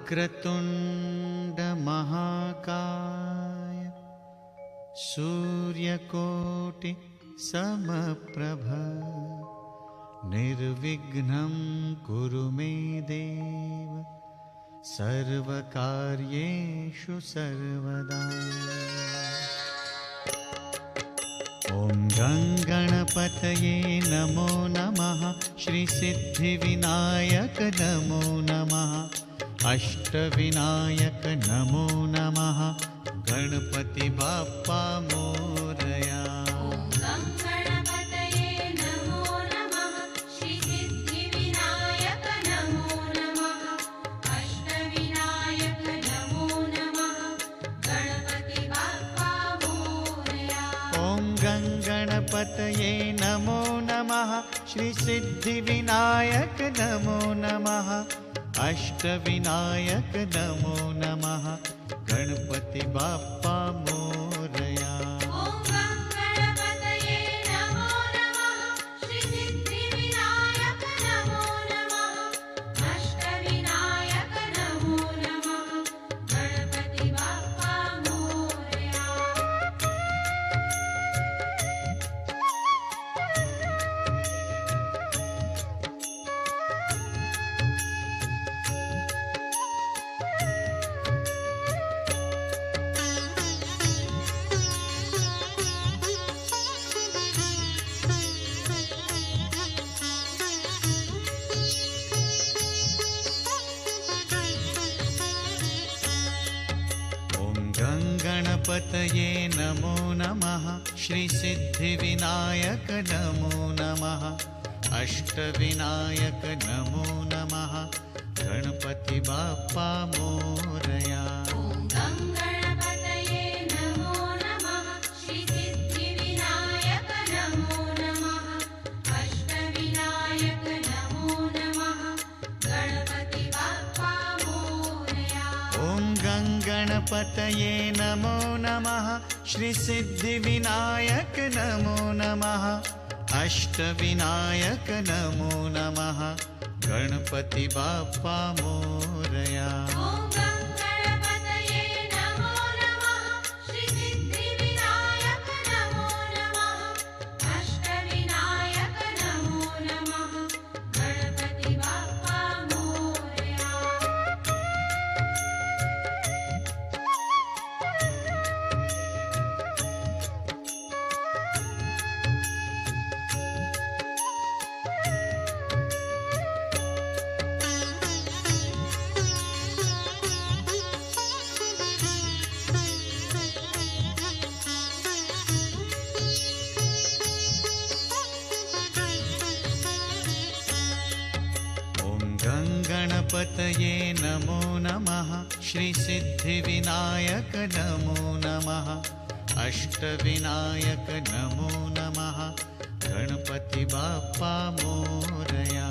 वक्रतुण्ड महाकाय सूर्यकोटि समप्रभ निर्विघ्नं कुरु मे देव सर्वकार्येषु सर्वदा। ॐ गणपतये नमो नमः। श्री सिद्धिविनायक नमो नमः। अष्टविनायक नमो नमः। गणपति बाप्पा मोरया। गणपतये नमो नमः। श्री सिद्धिविनायक नमो नमः। अष्टविनायक नमो नमः। गणपति बाप्पा मोरया। गणपतये नमो नमः। श्री सिद्धिविनायक नमो नमः। अष्टविनायक नमो नमः। गणपति बाप्पा मोरया। गणपतये नमो नमः। श्री सिद्धिविनायक नमो नमः। अष्टविनायक नमो नमः। गणपति बाप्पा मोरया। गणपतये नमो नमः। श्री सिद्धिविनायक नमो नमः। अष्टविनायक नमो नमः। गणपति बाप्पा मोरया।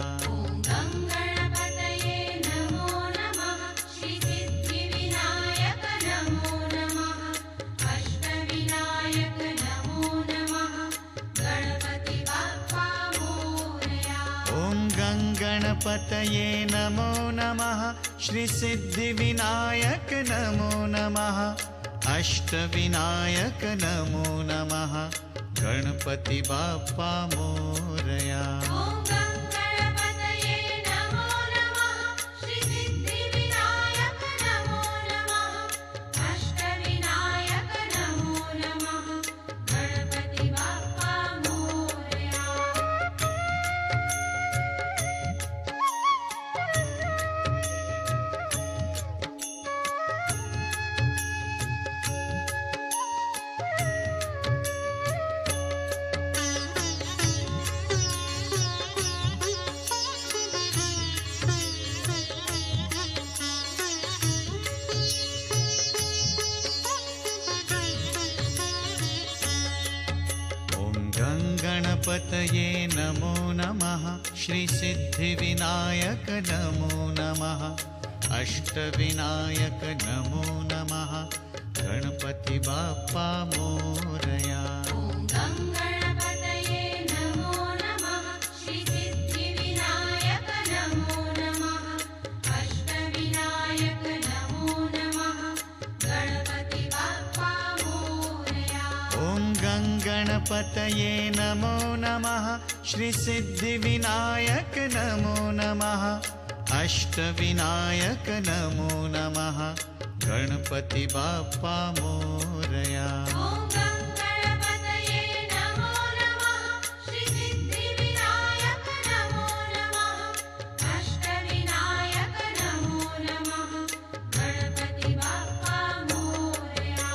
गणपतये नमो नमः। श्री सिद्धिविनायक नमो नमः। अष्टविनायक नमो नमः। गणपति बाप्पा मोरया। गणपतये नमो नमः। श्री सिद्धिविनायक नमो नमः। अष्टविनायक नमो नमः। गणपति बाप्पा मोरया। श्री सिद्धिविनायक नमो नमः। अष्टविनायक गणपतये नमो नमः श्रीसिद्धिविनायक नमो नमः अष्टविनायक नमो नमः गणपति बाप्पा मोरया। ॐ गणपतये नमो नमः श्रीसिद्धिविनायक नमो नमः अष्टविनायक नमो नमः गणपति बाप्पा मोरया।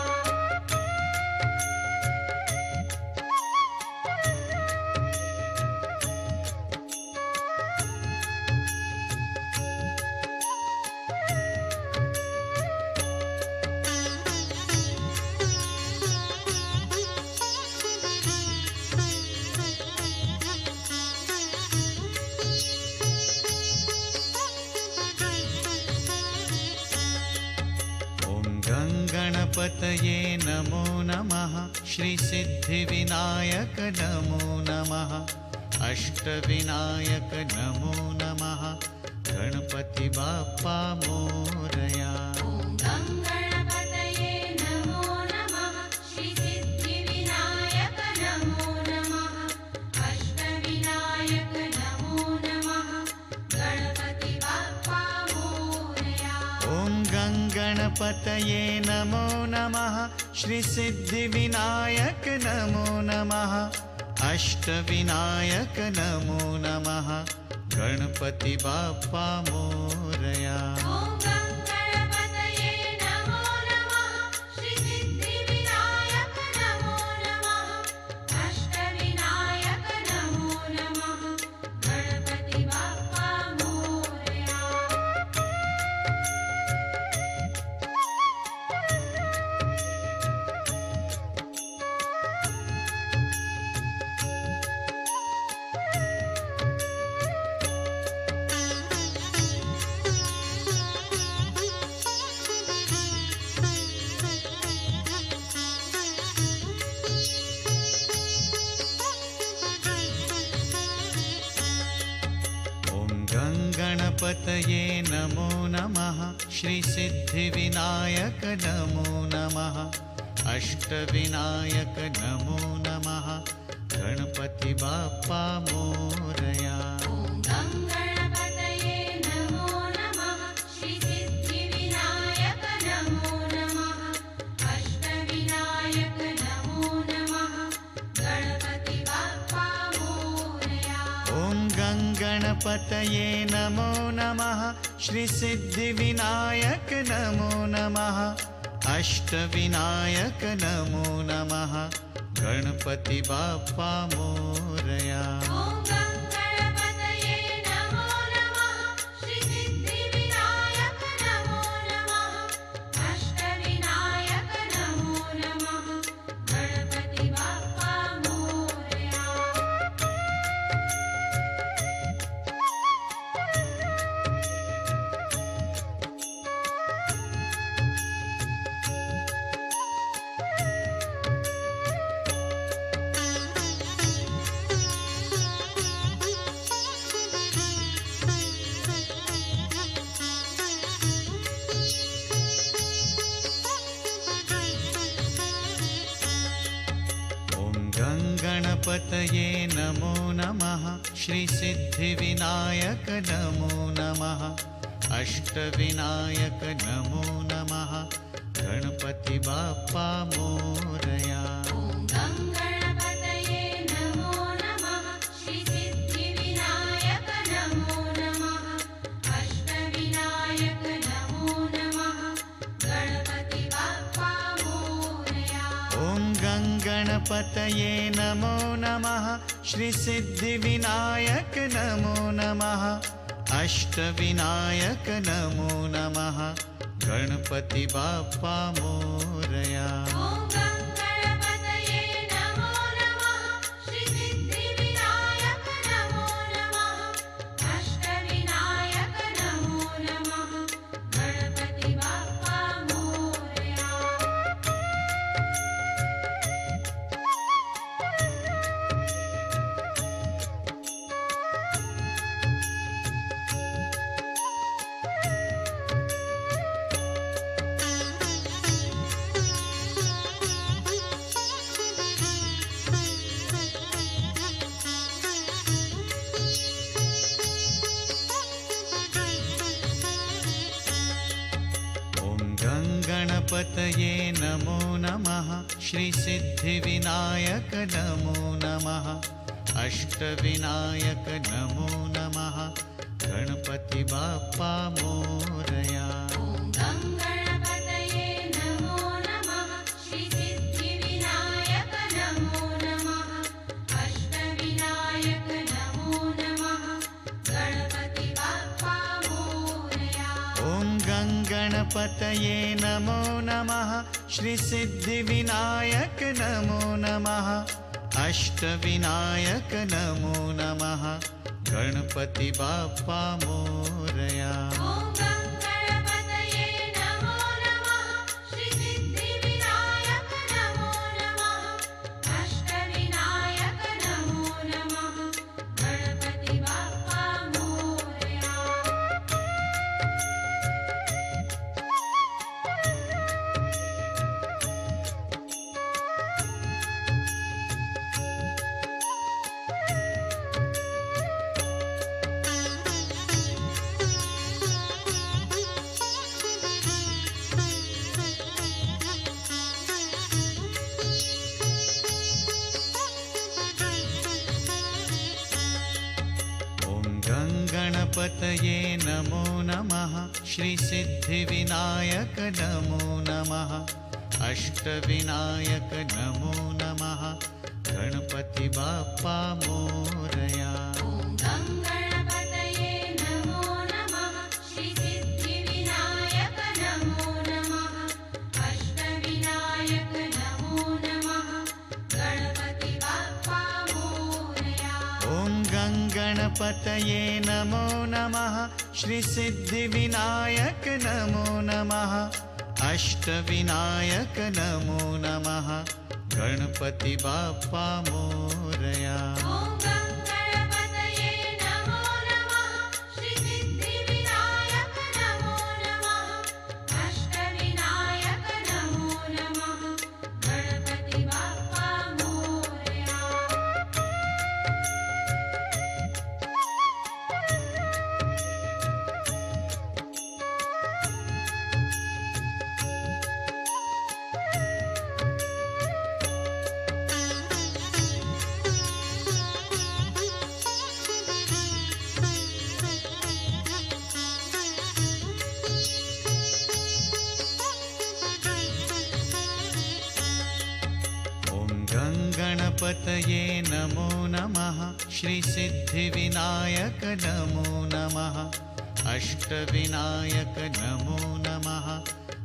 गणपतये नमो नमः श्रीसिद्धिविनायक नमो नमः अष्टविनायक नमो नमः गणपति बाप्पा मोरया। ॐ गणपतये नमो नमः श्रीसिद्धिविनायक नमो नमः अष्टविनायक नमो नमः गणपति बाप्पा मोरया। ॐ गणपतये नमो नमः श्रीसिद्धिविनायक नमो नमः अष्टविनायक नमो नमः गणपति बाप्पा मोरया। ॐ गणपतये नमो नमः श्रीसिद्धिविनायक नमो नमः अष्टविनायक नमो नमः गणपति बाप्पा मोरया। गणपतये नमो नमः श्रीसिद्धिविनायक नमो नमः अष्टविनायक नमो नमः गणपति बाप्पा मोरया। ॐ गणपतये नमो नमः श्रीसिद्धिविनायक नमो नमः अष्टविनायक नमो नमः गणपति बाप्पा मोरया। ॐ गणपतये नमो नमः श्रीसिद्धिविनायक नमो नमः अष्टविनायक नमो नमः गणपति बाप्पा मोरया। ॐ गणपतये नमो नमः श्रीसिद्धिविनायक नमो नमः अष्टविनायक नमो नमः गणपति बाप्पा मोरया। गणपतये नमो नमः श्रीसिद्धिविनायक नमो नमः अष्टविनायक नमो नमः गणपति बाप्पा मोरया। ॐ गणपतये नमो नमः श्रीसिद्धिविनायक नमो नमः अष्टविनायक नमो नमः गणपति बाप्पा मोरया। ॐ गणपतये नमो नमः श्रीसिद्धिविनायक नमो नमः अष्टविनायक नमो नमः गणपति बाप्पा मोरया। ॐ गणपतये नमो नमः श्रीसिद्धिविनायक नमो नमः अष्टविनायक नमो नमः गणपति बाप्पा मोरया। गणपतये नमो नमः श्रीसिद्धिविनायक नमो नमः अष्टविनायक नमो नमः गणपति बाप्पा मोरया। ॐ गणपतये नमो नमः श्रीसिद्धिविनायक नमो नमः अष्टविनायक नमो नमः गणपति बाप्पा मोरया। ॐ गणपतये नमो नमः श्रीसिद्धिविनायक नमो नमः अष्टविनायक नमो नमः गणपति बाप्पा मोरया। ॐ गणपतये नमो नमः श्रीसिद्धिविनायक नमो नमः अष्टविनायक नमो नमः गणपति बाप्पा मोरया। गणपतये नमो नमः श्रीसिद्धिविनायक नमो नमः अष्टविनायक नमो नमः गणपति बाप्पा मोरया। ॐ गणपतये नमो नमः श्रीसिद्धिविनायक नमो नमः अष्टविनायक नमो नमः गणपति बाप्पा मोरया। ॐ गणपतये नमो नमः श्रीसिद्धिविनायक नमो नमः अष्टविनायक नमो नमः गणपति बाप्पा मोरया। ॐ गणपतये नमो नमः श्रीसिद्धिविनायक नमो नमः अष्टविनायक नमो नमः गणपति बाप्पा मोरया। गणपतये नमो नमः श्रीसिद्धिविनायक नमो नमः अष्टविनायक नमो नमः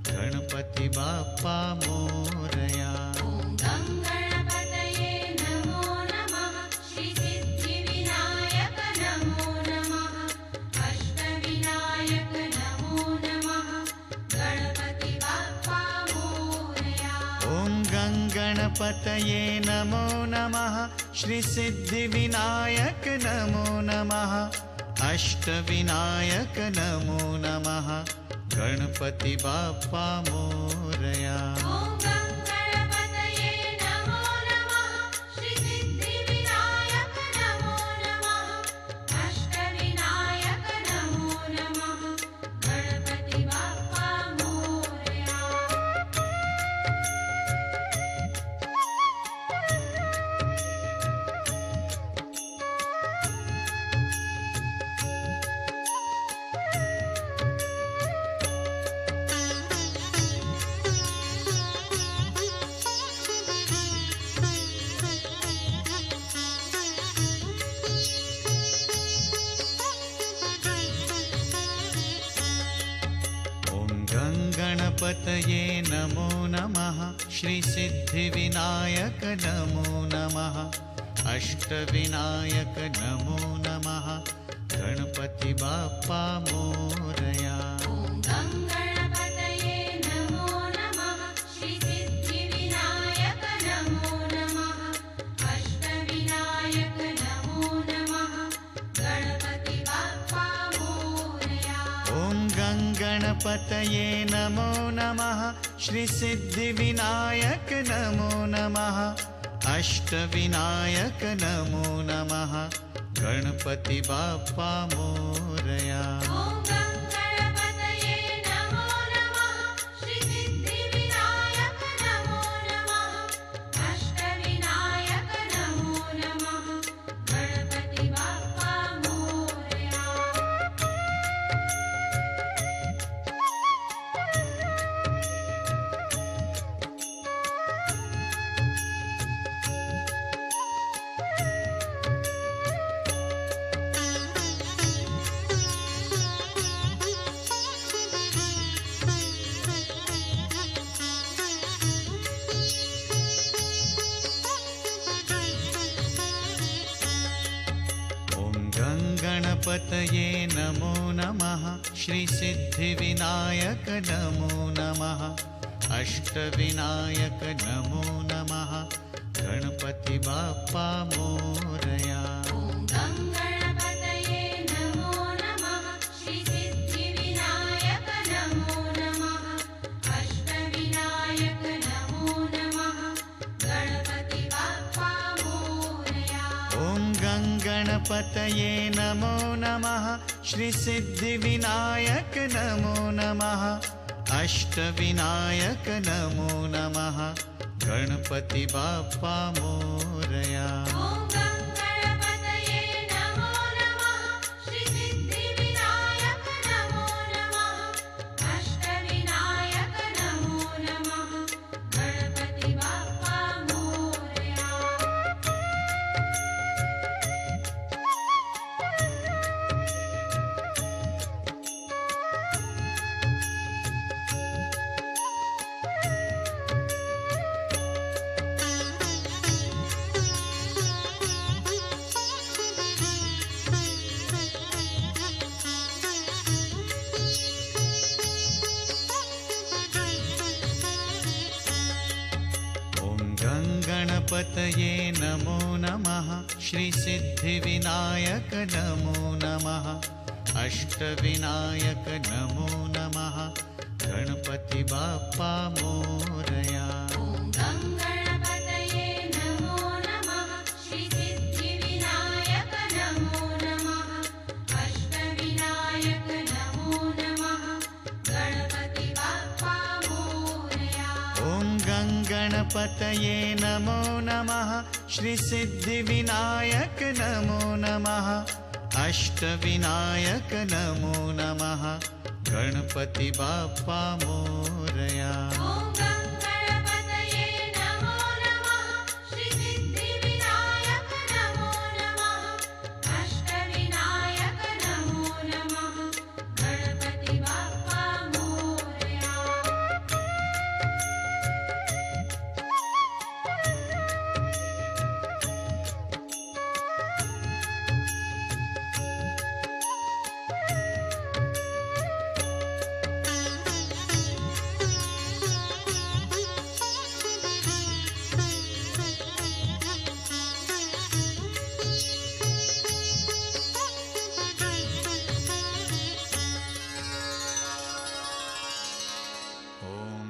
गणपति बाप्पा मोरया। ॐ गणपतये नमो नमः श्रीसिद्धिविनायक नमो नमः अष्टविनायक नमो नमः गणपति बाप्पा मोरया। ॐ गणपतये नमो नमः श्रीसिद्धिविनायक नमो नमः अष्टविनायक नमो नमः गणपति बाप्पा मोरया। ॐ गणपतये नमो नमः श्रीसिद्धिविनायक नमो नमः अष्टविनायक नमो नमः गणपति बाप्पा मोरया। गणपतये नमो नमः श्रीसिद्धिविनायक नमो नमः अष्टविनायक नमो नमः गणपति बाप्पा मोरया। ॐ गणपतये नमो नमः श्रीसिद्धिविनायक नमो नमः अष्टविनायक नमो नमः गणपति बाप्पा मोरया। ॐ गणपतये नमो नमः श्रीसिद्धिविनायक नमो नमः अष्टविनायक नमो नमः गणपति बाप्पा मोरया। ॐ गणपतये नमो नमः श्रीसिद्धिविनायक गङ्गणपतये नमो नमः श्रीसिद्धिविनायक नमो नमः अष्टविनायक नमो नमः गणपति बाप्पा मोरया। ॐ गङ्गणपतये नमो नमः श्रीसिद्धिविनायक नमो नमः अष्टविनायक नमो नमः गणपति बाप्पा मोरया। ॐ गङ्गणपतये नमो नमः श्रीसिद्धिविनायक नमो नमः अष्टविनायक नमो नमः गणपति बाप्पा मोरया। ॐ गङ्गणपतये नमो नमः श्रीसिद्धिविनायक नमो नमः अष्टविनायक नमो नमः गणपति बाप्पा मोरया। गणपतये नमो नमः श्रीसिद्धिविनायक नमो नमः अष्टविनायक नमो नमः गणपति बाप्पा मोरया। ॐ गङ्गणपतये नमो नमः श्रीसिद्धिविनायक नमो नमः अष्टविनायक नमो नमः गणपति बाप्पा मोरया। ॐ गङ्गणपतये नमो नमः श्रीसिद्धिविनायक नमो नमः अष्टविनायक नमो नमः गणपति बाप्पा मोरया। ॐ गङ्गणपतये नमो नमः श्रीसिद्धिविनायक नमो नमः अष्टविनायक नमो नमः गणपति बाप्पा मोरया। ॐ